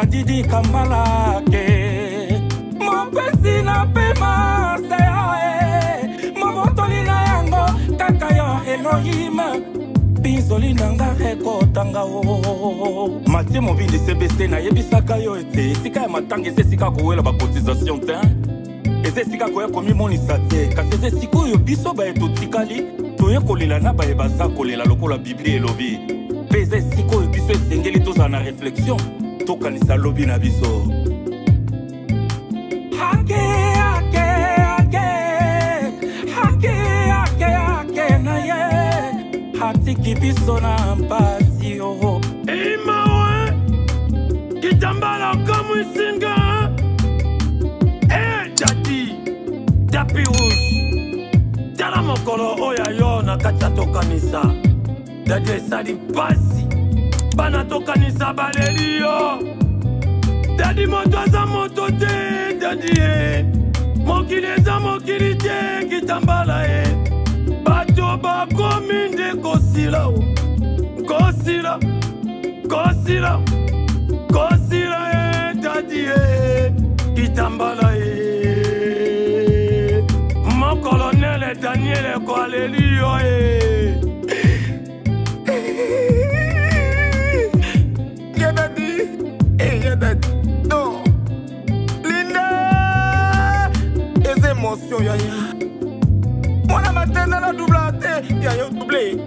Didi Kambala ke mon pesi na pema se mobotoli na yango kaka yo Elohim bizoli nanga rekotanga o Mathieu Mobindi CBC na yebisaka yo ete esika ya matanga ese esika kowela ba cotisation te ese esika koya komi monisa te kasi ese esika oyo biso baye totikali toye kolela na baye baza kolela lokola Biblia elobi mpe ese esika oyo biso esengeli tozala na réflexion tokanisa lobi na biso hake hake hake hake hake hake na ye hatiki biso na mpasi yo imawe kitambala kamu isinga jadi tapi rouge tala mokolo oya yo na kacha tokanisa dadi esali mpasi bana tokanisa baleli yo dadi moto aza moto te dadi mokili eza mokili te kitambala bato bakomi nde kosila kosila kosila kosila dadi kitambala mon colonel Daniel ko aleli yo non, Linda, les émotions, y'a moi la matin dans la double y'a doublé.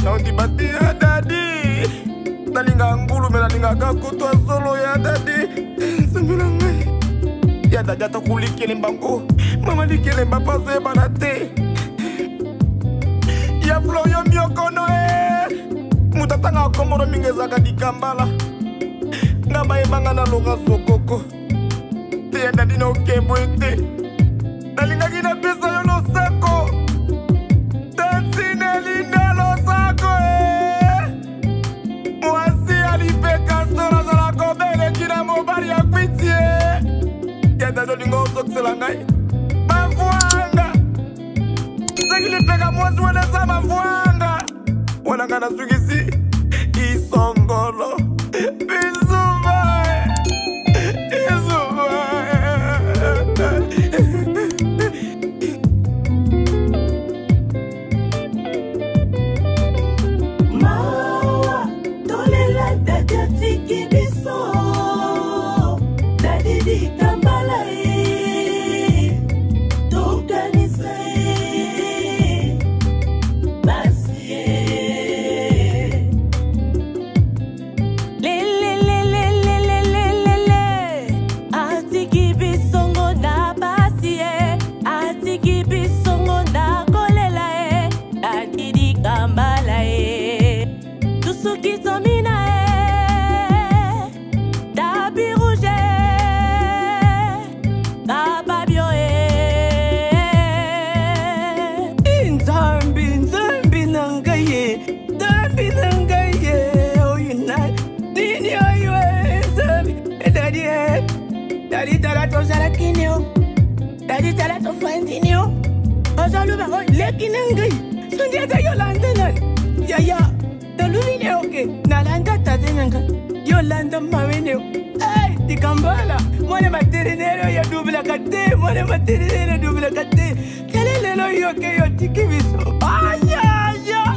On dit bâti, y'a daddy. Nalinga ngulu, mais nalinga kako, toi solo, y'a daddy. Ça me l'envoie. Y'a daddy, t'as coulé qui est l'embango. Maman dit qu'elle est pas passée par la thé. Y'a Florian Miokono, Moutatanga Komoro Mingezaka di Kambala. Naba ebanga na longa sokoko te ya dadi na okembo ete nalingaki na pesa yo losako tansine linda losako mwasi alipeka sola zala kobeleki na mobali ya kwitie ya dadi olinga osokisela ngai mavwanga seki lipeka mwasi wenesa mavwanga wananga na sukisi isongolo Daddy tala to findinyo. Ozalu ba hoy lekinangai. Sundia ta Yolanda nan. Ya. Daluvine oke. Nalanda tatenanga. Yolanda mawene. Hey, di Kambala. Mone materinero ya dubla kate. Mone materinero dubla kate. Kelelo yoke yo tikibiso. Aya.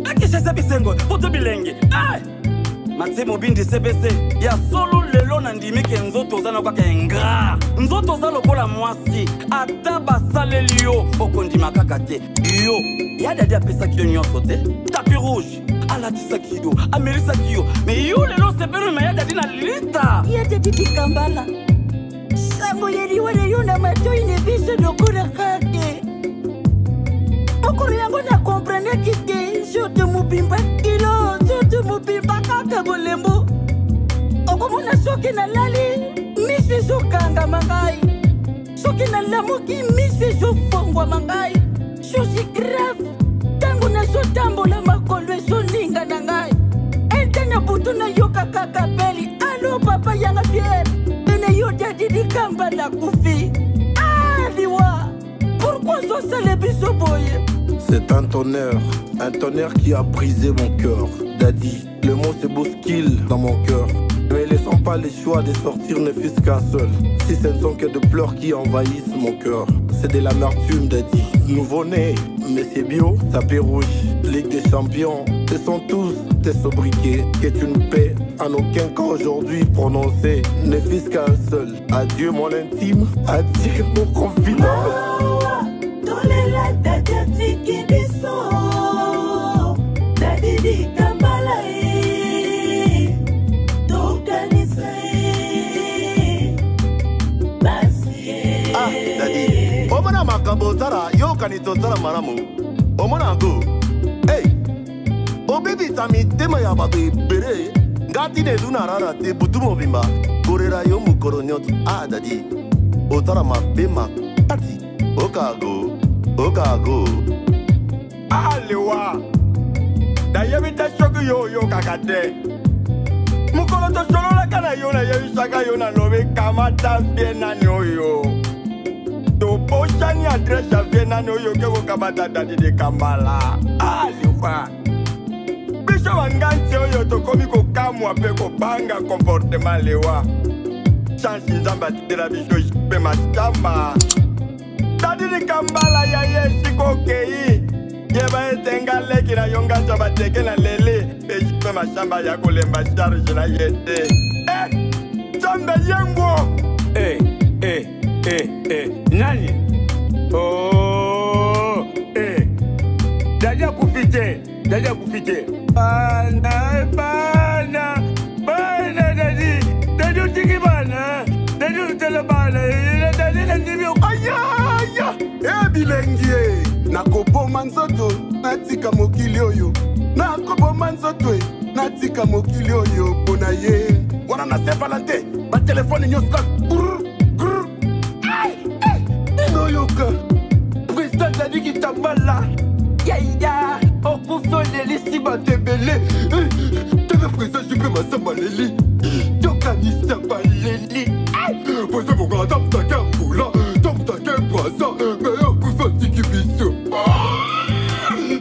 Akisha sabisengo. Poto bilenge. Ay. Mathieu Mobindi CBC ya solo lelo na ndimike nzoto zana kwa kenga nzoto za lokola mwasi ata basaleli yo okondima kaka te yo ya dadi apesa kilo nyonso te tapi rouge ala alatisaki yo amerisaki yo me yo lelo sepelu me ya dadi na lita ya dadi Kambala sango yeri wane yo na matoi ne biso dokura kake okuru yango na comprendre kike jote mubimba kilo jote mubimba kaka bolembo okomona soki na lali misi zokanga mangai soki na lamuki misi zofongwa mangai chose grave tango na zotambola makolo ezoninga na ngai ente na butu na yoka kaka peli alo papa yanga fiere ene yo dadi Kambala kufi aliwa pourquoi zosala biso boye. C'est un tonnerre qui a brisé mon cœur. Daddy, le mot c'est bouscule dans mon cœur. Mais laissons pas les choix de sortir ne fût qu'un seul. Si ce ne sont que de pleurs qui envahissent mon cœur. C'est de l'amertume, Daddy. Nouveau-né, mais c'est bio, tapis rouge, Ligue des champions. Ce sont tous des sobriquets que tu ne paies en aucun cas aujourd'hui prononcé. Ne fût qu'un seul. Adieu mon intime, adieu mon confident. Dadi Kambala Dadi, omona makambo tara yo kanito tara maramu. Omona go. Hey. Obibi tami tema ya bato bere. Ngati ne duna rara te butumo bimba. Gorera yo mukoro nyotu. Dadi. Otara mabema party. Okago. Alewa. Dayebi te shoku yo kakate. Mukolo to solo la kana yo na yebi shaka yo na lobe kamata biena nyoyo. To poshani adresa biena nyoyo ke wo kamata Dadi Kambala. Alewa. Bisho wanganti yo to komi ko kamwa pe ko banga comportement lewa. Chansi nzamba tira bisho pe mastamba. Dadi Kambala ya yesiko kei. Yeba etenga leki na yonga chaba teke na lele. Ejipe mashamba ya kulemba charge na yete. Chambe yengo. Nani? Oh, Daja kufite. Bana, Dadi utiki bana. Dadi utele bana. Dadi nandibio. Aya, bilengie. Nakoboma nzoto, natika mokili oyo. Nakoboma nzoto, natika mokili oyo. Pona ye. Wana na Saint-Valentin, ba telefone nyoska. Ino yoka. Président Dadi Kambala. Yaya, okufo lelisi batebele. Tebe président jipe masamba leli. Yoka ni samba leli. Poze monga tamta kambula, tamta kembraza. Meyo kufa tiki biso.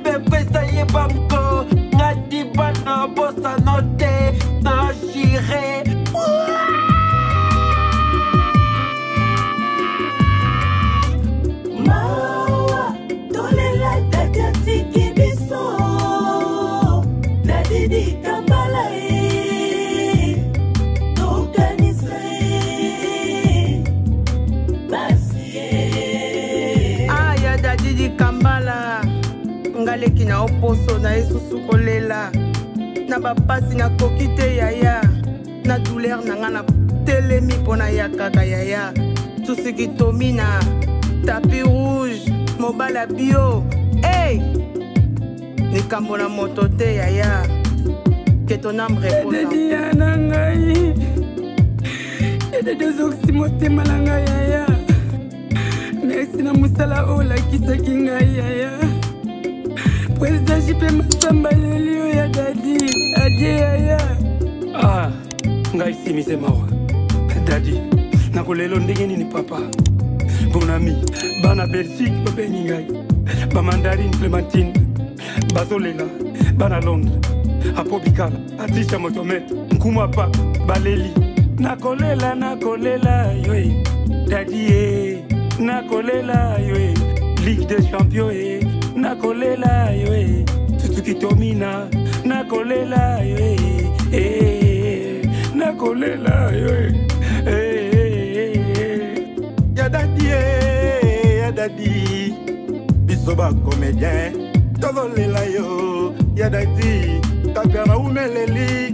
Pepe saye banko, ngati bana bossa note, na chire. Mawa, tolela dadi tiki biso. Dadi Kambala ya Dadi Kambala ngaleki na oposo na esusu kolela na bapasi na kokite yaya na douleur na nga na telemi pona ya kaka yaya tusiki tomina tapis rouge mobala bio likambo na moto te yaya que ton âme repose na ngai dadi ozokisi motema na ngai yaya merci na musala oyo olakisaki ngai yaya président jipe masamba leli oyo ya dadi adie yaya ngai simise mawa dadi nakolelo ndenge nini papa mon ami bana Belgique babengi ngai bamandarine Clémentine bazolela bana Londres apo bikala atisha motomete nkuma pa baleli nakolela yoe dadi nakolela yoe Ligue des champions nakolela yoe tutuki tomina nakolela yoe nakolela yoe ya dadi biso ba comédien tozolela yo ya dadi Meleli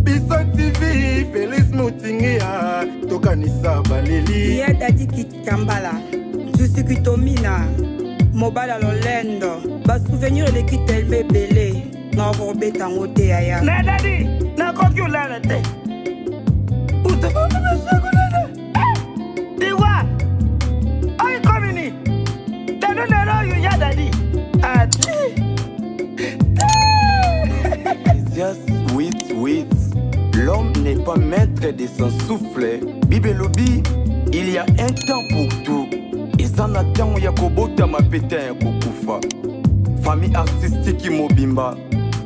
Biso TV Félix Moutingia Tokanisa Baleli Iya Dadi Kitambala Jusi Kitomina Mobala Lolendo Ba souvenir de Kitelme Belé Na Robé Tango Te Aya Na Dadi Na kokyo la te Uta Bamba Mashakulana Diwa Aïe Komini Tano Nero Yu Ya Dadi Ati Wait. L'homme n'est pas maître de son souffle. Bibelobi, il y a un temps pour tout. Et sans attendre, il y a Kobota ma pétain Kokufa. Famille artistique Mobimba,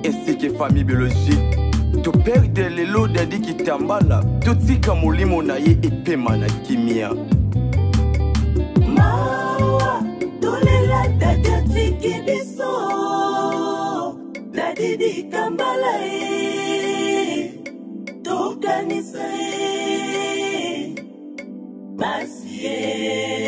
ainsi que famille biologique. Tu perds les lots d'Adi Kitambala. Tout si Kamoli Monaye et Pemana Kimia. Mawa, Tolela Dadi Kibiso. Dadi Kambala Tokanisa Basie